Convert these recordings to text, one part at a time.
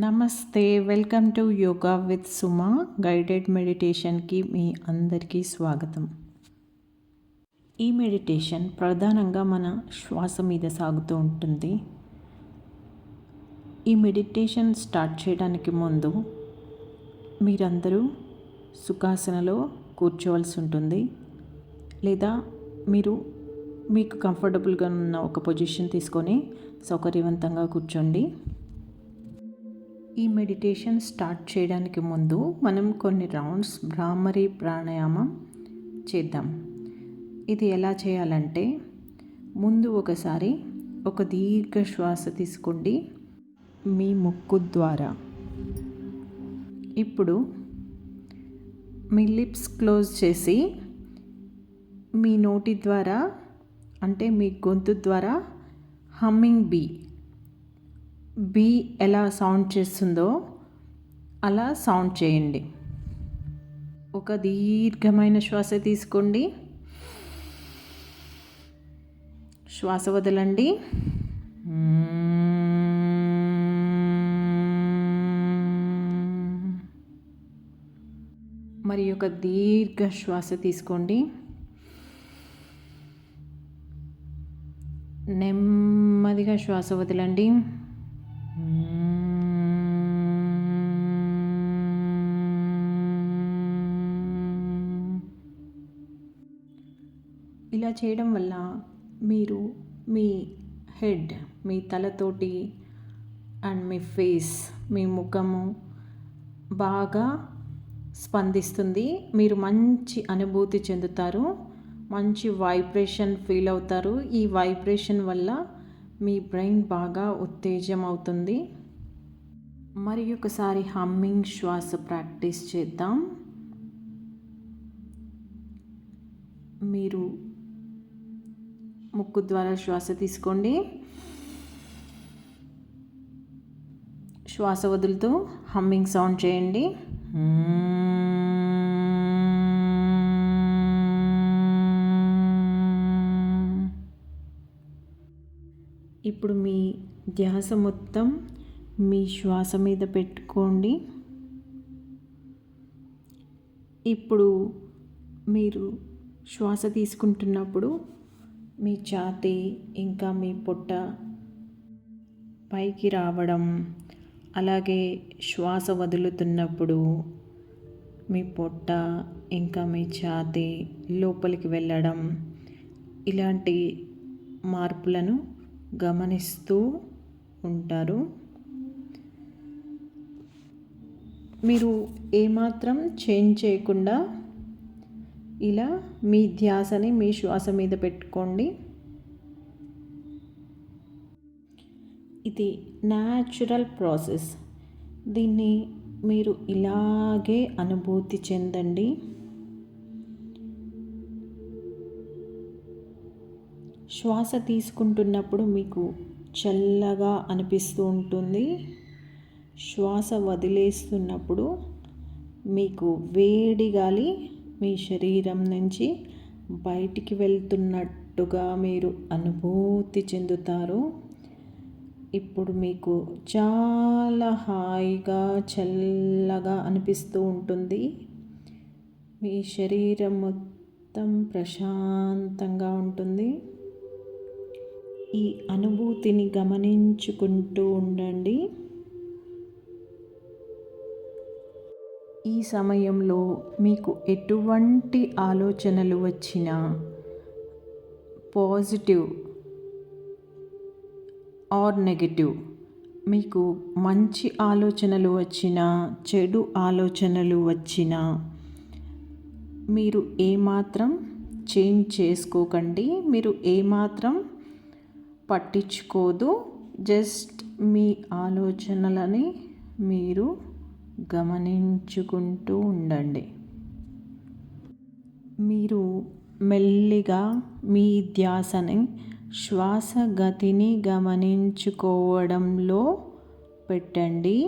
నమస్తే, welcome to yoga with Suma guided మెడిటేషన్కి మీ అందరికీ స్వాగతం. ఈ మెడిటేషన్ ప్రధానంగా మన శ్వాస మీద సాగుతూ ఉంటుంది. ఈ మెడిటేషన్ స్టార్ట్ చేయడానికి ముందు మీరందరూ సుఖాసనలో కూర్చోవలసి ఉంటుంది, లేదా మీకు కంఫర్టబుల్గా ఉన్న ఒక పొజిషన్ తీసుకొని సౌకర్యవంతంగా కూర్చోండి. ఈ మెడిటేషన్ స్టార్ట్ చేయడానికి ముందు మనం కొన్ని రౌండ్స్ భ్రామరి ప్రాణాయామం చేద్దాం. ఇది ఎలా చేయాలంటే, ముందు ఒకసారి ఒక దీర్ఘ శ్వాస తీసుకోండి మీ ముక్కు ద్వారా. ఇప్పుడు మీ లిప్స్ క్లోజ్ చేసి మీ నోటి ద్వారా, అంటే మీ గొంతు ద్వారా హమ్మింగ్ బీ ఎలా సౌండ్ చేస్తుందో అలా సౌండ్ చేయండి. ఒక దీర్ఘమైన శ్వాస తీసుకోండి, శ్వాస వదలండి. మరి ఒక దీర్ఘ శ్వాస తీసుకోండి, నెమ్మదిగా శ్వాస వదలండి. ఇలా చేయడం వల్ల మీరు మీ హెడ్, మీ తలతోటి అండ్ మీ ఫేస్, మీ ముఖము బాగా స్పందిస్తుంది. మీరు మంచి అనుభూతి చెందుతారు, మంచి వైబ్రేషన్ ఫీల్ అవుతారు. ఈ వైబ్రేషన్ వల్ల మీ బ్రెయిన్ బాగా ఉత్తేజం అవుతుంది. మరి ఒకసారి హమ్మింగ్ శ్వాస ప్రాక్టీస్ చేద్దాం. మీరు ముక్కు ద్వారా శ్వాస తీసుకోండి, శ్వాస వదులుతూ హమ్మింగ్ సౌండ్ చేయండి. ఇప్పుడు మీ ధ్యాస మొత్తం మీ శ్వాస మీద పెట్టుకోండి. ఇప్పుడు మీరు శ్వాస తీసుకుంటున్నప్పుడు మీ ఛాతీ ఇంకా మీ పొట్ట పైకి రావడం, అలాగే శ్వాస వదులుతున్నప్పుడు మీ పొట్ట ఇంకా మీ ఛాతీ లోపలికి వెళ్ళడం, ఇలాంటి మార్పులను గమనిస్తూ ఉంటారు. మీరు ఏమాత్రం చేంజ్ చేయకుండా ఇలా మీ ధ్యాసని మీ శ్వాస మీద పెట్టుకోండి. ఇది న్యాచురల్ ప్రాసెస్. దీన్ని మీరు ఇలాగే అనుభూతి చెందండి. శ్వాస తీసుకుంటున్నప్పుడు మీకు చల్లగా అనిపిస్తూ ఉంటుంది. శ్వాస వదిలేస్తున్నప్పుడు మీకు వేడి గాలి మీ శరీరం నుంచి బయటికి వెళ్తున్నట్టుగా మీరు అనుభూతి చెందుతారు. ఇప్పుడు మీకు చాలా హాయిగా చల్లగా అనిపిస్తూ ఉంటుంది. మీ శరీరం మొత్తం ప్రశాంతంగా ఉంటుంది. ఈ అనుభూతిని గమనించుకుంటూ ఉండండి. ఈ సమయంలో మీకు ఎటువంటి ఆలోచనలు వచ్చినా, పాజిటివ్ ఆర్ నెగటివ్, మీకు మంచి ఆలోచనలు వచ్చినా, చెడు ఆలోచనలు వచ్చినా, మీరు ఏమాత్రం చేంజ్ చేసుకోకండి. మీరు ఏమాత్రం పట్టించుకోదు. జస్ట్ మీ ఆలోచనలని మీరు గమనించుకుంటూ ఉండండి. మీరు మెల్లిగా మీ ధ్యాసని శ్వాస గతిని గమనించుకోవడంలో పెట్టండి.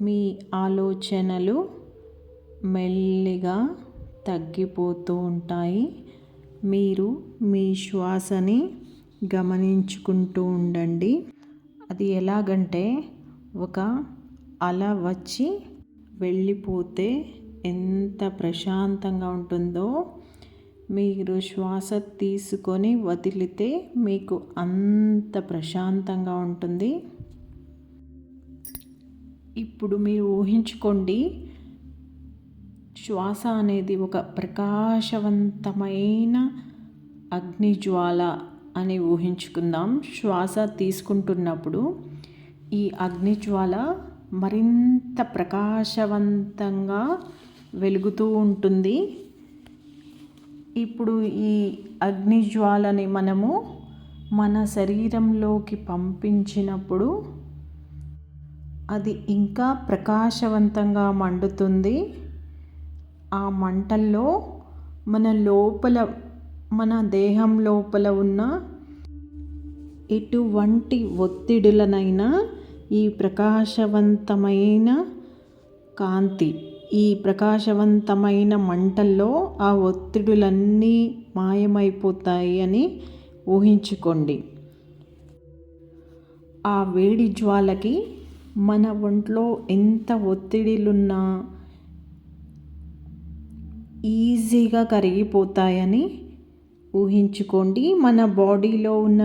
మీ ఆలోచనలు మెల్లిగా తగ్గిపోతూ ఉంటాయి. మీరు మీ శ్వాసని గమనించుకుంటూ ఉండండి. అది ఎలాగంటే, ఒక అల వచ్చి వెళ్ళిపోతే ఎంత ప్రశాంతంగా ఉంటుందో, మీరు శ్వాస తీసుకొని వదిలితే మీకు అంత ప్రశాంతంగా ఉంటుంది. ఇప్పుడు మీరు ఊహించుకోండి, శ్వాస అనేది ఒక ప్రకాశవంతమైన అగ్నిజ్వాల అని ఊహించుకుందాం. శ్వాస తీసుకుంటున్నప్పుడు ఈ అగ్నిజ్వాల మరింత ప్రకాశవంతంగా వెలుగుతూ ఉంటుంది. ఇప్పుడు ఈ అగ్నిజ్వాలని మనము మన శరీరంలోకి పంపించినప్పుడు అది ఇంకా ప్రకాశవంతంగా మండుతుంది. ఆ మంటల్లో మన దేహం లోపల ఉన్న ఎటువంటి ఒత్తిడులనైనా ఈ ప్రకాశవంతమైన కాంతి, ఈ ప్రకాశవంతమైన మంటల్లో ఆ ఒత్తిడులన్నీ మాయమైపోతాయి అని ఊహించుకోండి. ఆ వేడి జ్వాలకి మన ఒంట్లో ఎంత ఒత్తిడిలున్నా ఈజీగా కరిగిపోతాయని ఊహించుకోండి. మన బాడీలో ఉన్న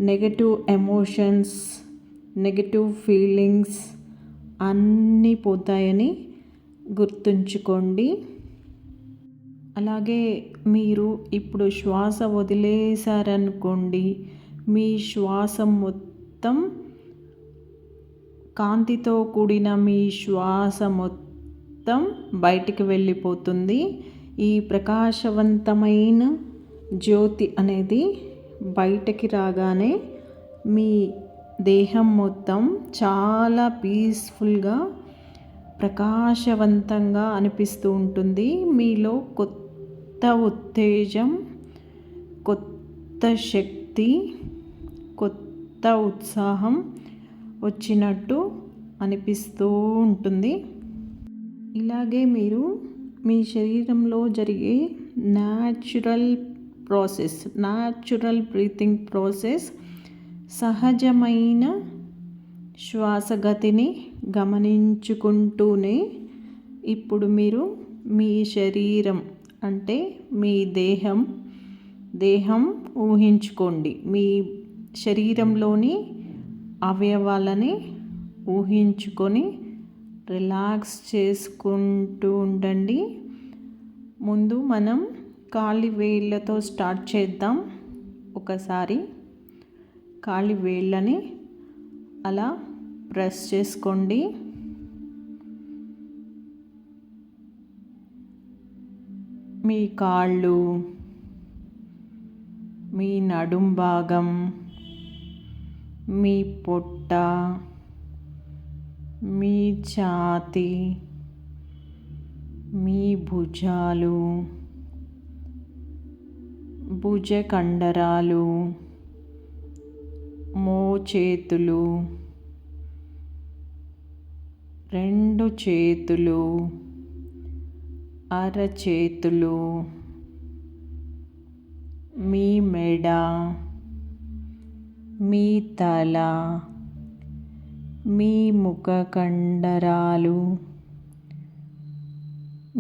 నెగటివ్ ఎమోషన్స్, నెగటివ్ ఫీలింగ్స్ అన్నీ పోతాయని గుర్తుంచుకోండి. అలాగే మీరు ఇప్పుడు శ్వాస వదిలేశారనుకోండి, మీ శ్వాస మొత్తం కాంతితో కూడిన మీ శ్వాస మొత్తం బయటికి వెళ్ళిపోతుంది. ఈ ప్రకాశవంతమైన జ్యోతి అనేది బయటికి రాగానే మీ దేహం మొత్తం చాలా పీస్ఫుల్గా, ప్రకాశవంతంగా అనిపిస్తూ ఉంటుంది. మీలో కొత్త ఉత్తేజం, కొత్త శక్తి, కొత్త ఉత్సాహం వచ్చినట్టు అనిపిస్తూ ఉంటుంది. ఇలాగే మీరు మీ శరీరంలో జరిగే న్యాచురల్ బ్రీతింగ్ ప్రాసెస్, సహజమైన శ్వాసగతిని గమనించుకుంటూనే ఇప్పుడు మీరు మీ శరీరం అంటే మీ దేహం ఊహించుకోండి. మీ శరీరంలోని అవయవాలని ఊహించుకొని రిలాక్స్ చేసుకుంటూ ఉండండి. ముందు మనం కాలి వేళ్ళతో స్టార్ట్ చేద్దాం. ఒకసారి కాలి వేళ్ళని అలా ప్రెస్ చేసుకోండి. మీ కాళ్ళు, మీ నడుం భాగం, మీ పొట్ట, మీ ఛాతీ, మీ భుజాలు, భుజ కండరాలు, మోచేతులు, 2 చేతులు, అరచేతులు, మీ మెడ, మీ తల, మీ ముఖ కండరాలు,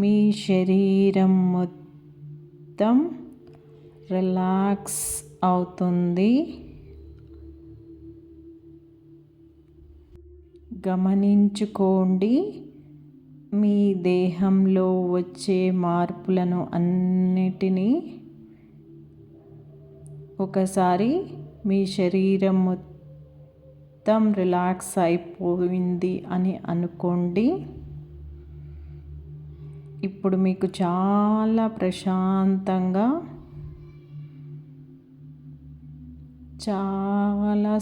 మీ శరీరం మొత్తం రిలాక్స్ అవుతుంది. గమనించుకోండి, మీ దేహంలో వచ్చే మార్పులను అన్నిటినీ. ఒకసారి మీ శరీరం మొత్తం రిలాక్స్ అయిపోయింది అని అనుకోండి. ఇప్పుడు మీకు చాలా ప్రశాంతంగా, చాలా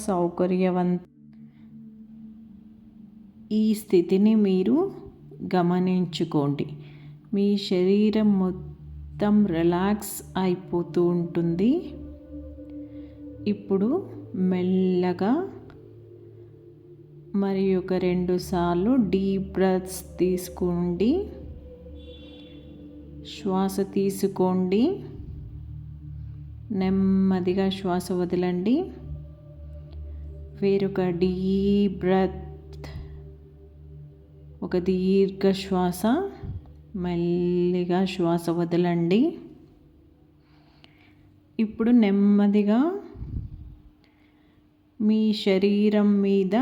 ఈ స్థితిని మీరు గమనించుకోండి. మీ శరీరం మొత్తం రిలాక్స్ అయిపోతూ ఉంటుంది. ఇప్పుడు మెల్లగా మరి ఒక 2 సార్లు డీప్ బ్రెత్స్ తీసుకోండి. శ్వాస తీసుకోండి, నెమ్మదిగా శ్వాస వదలండి. వేరొక డీప్ బ్రెత్, ఒక దీర్ఘ శ్వాస. మెల్లిగా శ్వాస వదలండి. ఇప్పుడు నెమ్మదిగా మీ శరీరం మీద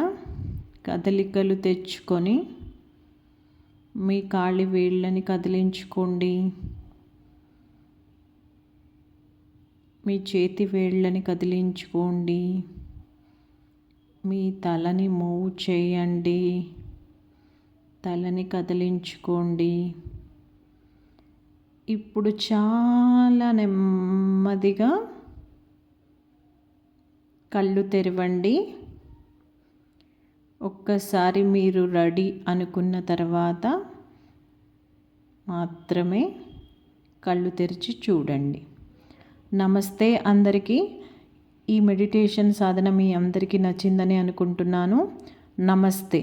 కదలికలు తెచ్చుకొని మీ కాలి వేళ్ళని కదిలించుకోండి. మీ చేతి వేళ్ళని కదిలించుకోండి. మీ తలని మూవ్ చేయండి. తలని కదిలించుకోండి. ఇప్పుడు చాలా నెమ్మదిగా కళ్ళు తెరవండి. ఒక్కసారి మీరు రెడీ అనుకున్న తర్వాత మాత్రమే కళ్ళు తెరిచి చూడండి. నమస్తే అందరికీ. ఈ మెడిటేషన్ సాధన మీ అందరికీ నచ్చిందని అనుకుంటున్నాను. నమస్తే.